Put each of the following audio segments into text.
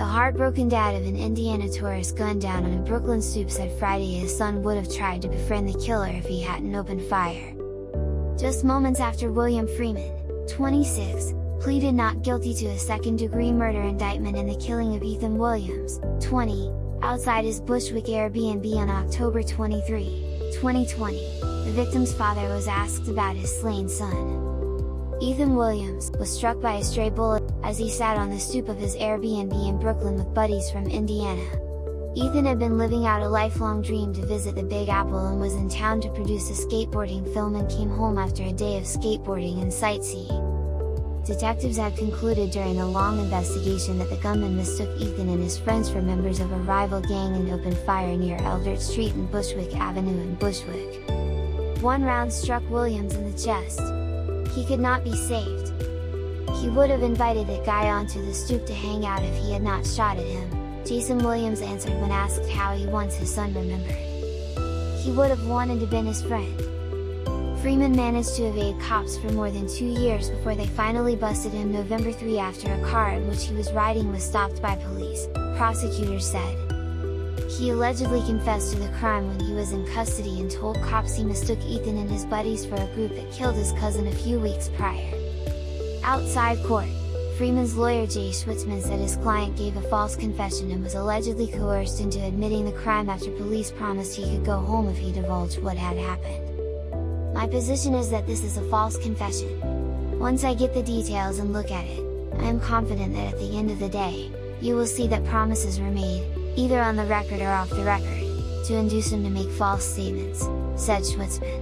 The heartbroken dad of an Indiana tourist gunned down on a Brooklyn stoop said Friday his son would have tried to befriend the killer if he hadn't opened fire. Just moments after William Freeman, 26, pleaded not guilty to a second-degree murder indictment in the killing of Ethan Williams, 20, outside his Bushwick Airbnb on October 23, 2020, the victim's father was asked about his slain son. Ethan Williams was struck by a stray bullet as he sat on the stoop of his Airbnb in Brooklyn with buddies from Indiana. Ethan had been living out a lifelong dream to visit the Big Apple and was in town to produce a skateboarding film and came home after a day of skateboarding and sightseeing. Detectives had concluded during a long investigation that the gunman mistook Ethan and his friends for members of a rival gang and opened fire near Eldert Street and Bushwick Avenue in Bushwick. One round struck Williams in the chest. He could not be saved. He would have invited that guy onto the stoop to hang out if he had not shot at him, Jason Williams answered when asked how he wants his son remembered. He would have wanted to been his friend. Freeman managed to evade cops for more than 2 years before they finally busted him November 3 after a car in which he was riding was stopped by police, prosecutors said. He allegedly confessed to the crime when he was in custody and told cops he mistook Ethan and his buddies for a group that killed his cousin a few weeks prior. Outside court, Freeman's lawyer Jay Schwitzman said his client gave a false confession and was allegedly coerced into admitting the crime after police promised he could go home if he divulged what had happened. "My position is that this is a false confession. Once I get the details and look at it, I am confident that at the end of the day, you will see that promises were made, either on the record or off the record, to induce him to make false statements," said Schwitzman.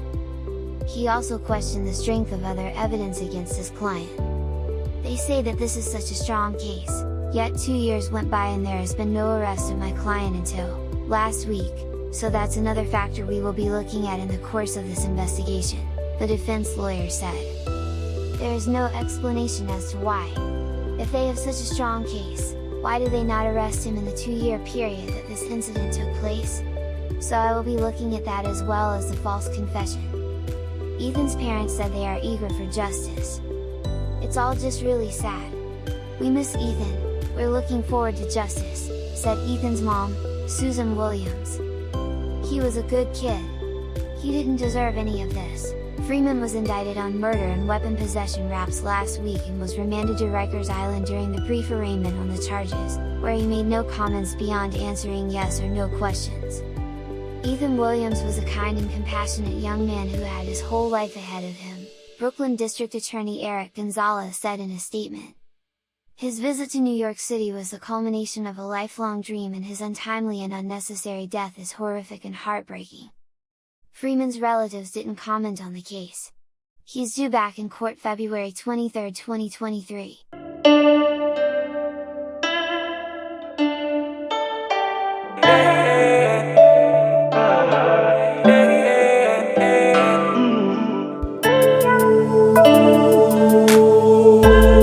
He also questioned the strength of other evidence against his client. "They say that this is such a strong case, yet 2 years went by and there has been no arrest of my client until last week, so that's another factor we will be looking at in the course of this investigation," the defense lawyer said. "There is no explanation as to why. If they have such a strong case, why did they not arrest him in the 2-year period that this incident took place? So I will be looking at that as well as the false confession." Ethan's parents said they are eager for justice. "It's all just really sad. We miss Ethan, we're looking forward to justice," said Ethan's mom, Susan Williams. "He was a good kid. He didn't deserve any of this." Freeman was indicted on murder and weapon possession raps last week and was remanded to Rikers Island during the brief arraignment on the charges, where he made no comments beyond answering yes or no questions. Ethan Williams was a kind and compassionate young man who had his whole life ahead of him, Brooklyn District Attorney Eric Gonzalez said in a statement. His visit to New York City was the culmination of a lifelong dream, and his untimely and unnecessary death is horrific and heartbreaking. Freeman's relatives didn't comment on the case. He's due back in court February 23, 2023.